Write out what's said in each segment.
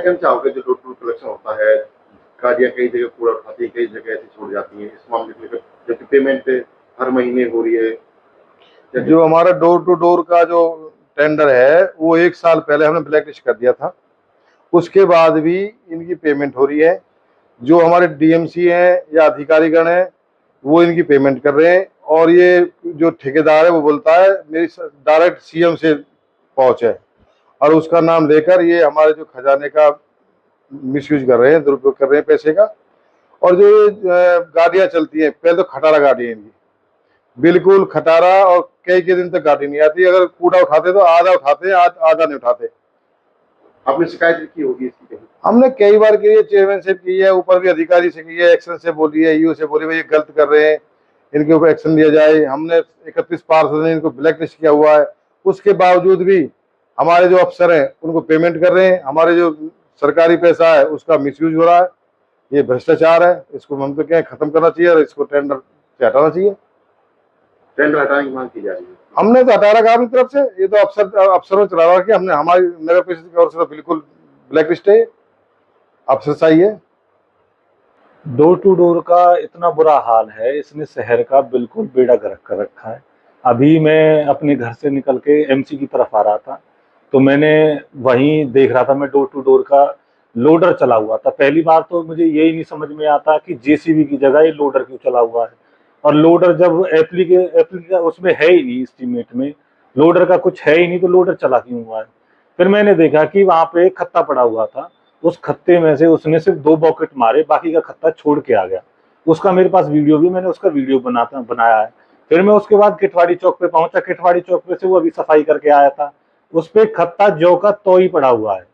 कहना चाहोगे जो डोर टू कलेक्शन होता है, गाड़ियाँ कई जगह कूड़ा उठाती है, कई जगह ऐसे छोड़ जाती हैं, इस मामले को लेकर जबकि पेमेंट हर महीने हो रही है? जो हमारा डोर टू डोर का जो टेंडर है वो 1 साल पहले हमने ब्लैक लिस्ट कर दिया था, उसके बाद भी इनकी पेमेंट हो रही है। जो हमारे डीएमसी हैं या अधिकारीगण हैं वो इनकी पेमेंट कर रहे हैं, और ये जो ठेकेदार है वो बोलता है मेरी डायरेक्ट सीएम से पहुंच है, और उसका नाम लेकर ये हमारे जो खजाने का मिसयूज कर रहे हैं, दुरुपयोग कर रहे हैं पैसे का। और जो ये गाड़ियां चलती हैं, पहले तो खटारा गाड़ी है इनकी, बिल्कुल खटारा, और कई दिन तक गाड़ी नहीं आती। अगर कूड़ा उठाते तो आधा उठाते हैं, आधा नहीं उठाते। आपने शिकायत की होगी इसकी कहीं? हमने कई बार की है, चेयरमैन से की है, ऊपर भी अधिकारी से की है, एक्शन से बोली है, ईओ से बोली भाई ये गलत कर रहे हैं, इनके ऊपर एक्शन लिया जाए। हमने 31 पार्षद ने इनको ब्लैक लिस्ट किया हुआ है, उसके बावजूद भी हमारे जो अफसर हैं उनको पेमेंट कर रहे हैं। हमारे जो सरकारी पैसा है उसका मिसयूज हो रहा है, ये भ्रष्टाचार है, इसको हम तो क्या खत्म करना चाहिए और इसको टेंडर से हटाना चाहिए। टेंडर हटाने की मांग की जा रही है? हमने तो हटा रखा अपनी तरफ से, ये तो अफसरों चला रहा कि हमने, हमारी नगर परिषद की ओर से तो बिल्कुल ब्लैक लिस्ट है, अफसर चाहिए। डोर टू डोर का इतना बुरा हाल है, इसने शहर का बिल्कुल बेड़ा गर्क कर रखा है। अभी मैं अपने घर से निकल के एमसी की तरफ आ रहा था, तो मैंने वहीं देख रहा था, मैं डोर टू डोर का लोडर चला हुआ था। पहली बार तो मुझे यही नहीं समझ में आता कि जेसीबी की जगह ये लोडर क्यों चला हुआ है, और लोडर जब एप्लीके उसमें है ही नहीं, एस्टीमेट में लोडर का कुछ है ही नहीं, तो लोडर चला क्यों हुआ है। फिर मैंने देखा कि वहां पे एक खत्ता पड़ा हुआ था, उस खत्ते में से उसने सिर्फ 2 बॉकेट मारे, बाकी का खत्ता छोड़ के आ गया। उसका मेरे पास वीडियो भी, मैंने उसका वीडियो बनाया है। फिर मैं उसके बाद किटवाड़ी चौक पे पहुंचा, किटवाड़ी चौक पे से वो अभी सफाई करके आया था, उस पे खत्ता जो का तो ही पड़ा हुआ है।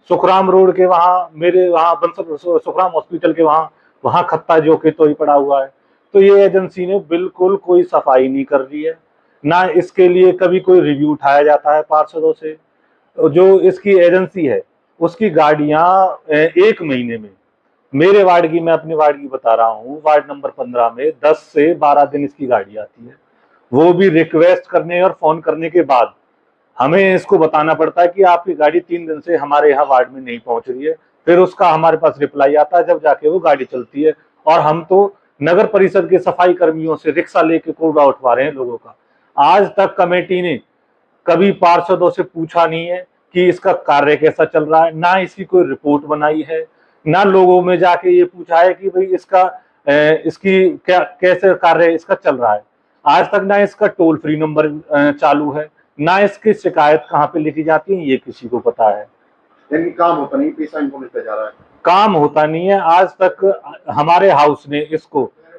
सुखराम रोड के वहां, मेरे वहां सुखराम हॉस्पिटल के वहां खत्ता जो के तो ही पड़ा हुआ है। तो ये एजेंसी ने बिल्कुल कोई सफाई नहीं कर रही है, ना इसके लिए कभी कोई रिव्यू उठाया जाता है पार्षदों से। जो इसकी एजेंसी है उसकी गाड़ियां 1 महीने में, मेरे वार्ड की, मैं अपने वार्ड की बता रहा हूँ, वार्ड नंबर 15 में 10 से 12 दिन इसकी गाड़ी आती है, वो भी रिक्वेस्ट करने और फोन करने के बाद हमें इसको बताना पड़ता है कि आपकी गाड़ी 3 दिन से हमारे यहाँ वार्ड में नहीं पहुंच रही है। फिर उसका हमारे पास रिप्लाई आता है, जब जाके वो गाड़ी चलती है। और हम तो नगर परिषद के सफाई कर्मियों से रिक्शा लेके कूड़ा उठवा रहे हैं लोगों का। आज तक कमेटी ने कभी पार्षदों से पूछा नहीं है कि इसका कार्य कैसा चल रहा है, ना इसकी कोई रिपोर्ट बनाई है, ना लोगों में जाके ये पूछा है कि भाई इसकी क्या कैसे कार्य इसका चल रहा है। आज तक ना इसका टोल फ्री नंबर चालू है, ना इसकी शिकायत कहाँ पे लिखी जाती है, ये किसी को पता है। यानी काम होता नहीं, पैसा इनको मिलता जा रहा है, काम होता नहीं है। आज तक हमारे हाउस ने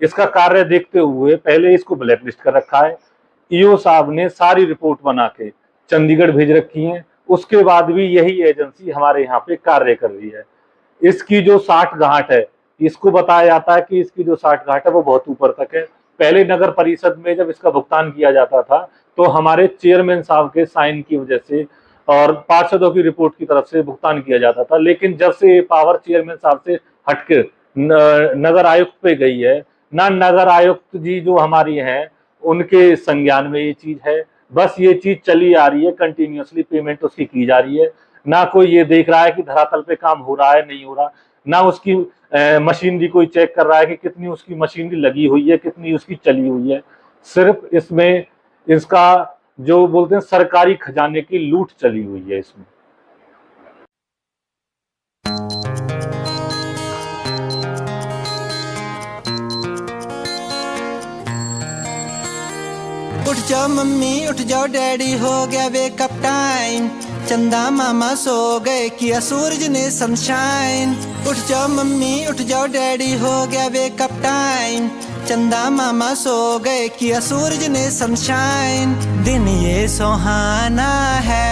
इसका कार्य देखते हुए पहले इसको ब्लैक लिस्ट कर रखा है। ईओ साहब ने सारी रिपोर्ट बना के चंडीगढ़ भेज रखी है, उसके बाद भी यही एजेंसी हमारे यहाँ पे कार्य कर रही है। इसकी जो 60 गांठ है, इसको बताया जाता है कि इसकी जो 60 गांठ है वो बहुत ऊपर तक है। पहले नगर परिषद में जब इसका भुगतान किया जाता था तो हमारे चेयरमैन साहब के साइन की वजह से और पार्षदों की रिपोर्ट की तरफ से भुगतान किया जाता था, लेकिन जब से ये पावर चेयरमैन साहब से हटके नगर आयुक्त पे गई है, ना नगर आयुक्त जी जो हमारी हैं उनके संज्ञान में ये चीज है। बस ये चीज चली आ रही है, कंटिन्यूअसली पेमेंट उसकी की जा रही है। ना कोई ये देख रहा है कि धरातल पे काम हो रहा है नहीं हो रहा, ना उसकी मशीनरी कोई चेक कर रहा है कि कितनी उसकी मशीनरी लगी हुई है, कितनी उसकी चली हुई है। सिर्फ इसमें इसका जो बोलते हैं सरकारी खजाने की लूट चली हुई है इसमें। उठ जाओ मम्मी उठ जाओ डैडी, हो गया वेकअप टाइम। चंदा मामा सो गए, किया सूरज ने सनशाइन। उठ जाओ मम्मी उठ जाओ डैडी, हो गया वेकअप टाइम। चंदा मामा सो गए, किया सूरज ने सनशाइन। दिन ये सुहाना है,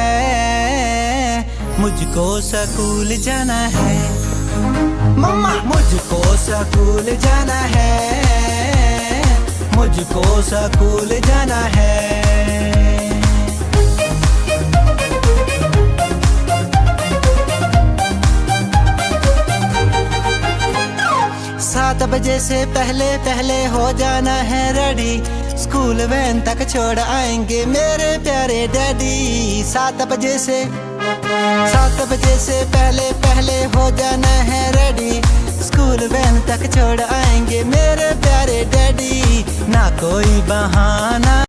मुझको स्कूल जाना है। मम्मा मुझको स्कूल जाना है, मुझको स्कूल जाना है। 7 बजे से पहले पहले हो जाना है रेडी, स्कूल वैन तक छोड़ आएंगे मेरे प्यारे डैडी। 7 बजे से 7 बजे से पहले पहले हो जाना है रेडी, स्कूल वैन तक छोड़ आएंगे मेरे प्यारे डैडी, ना कोई बहाना।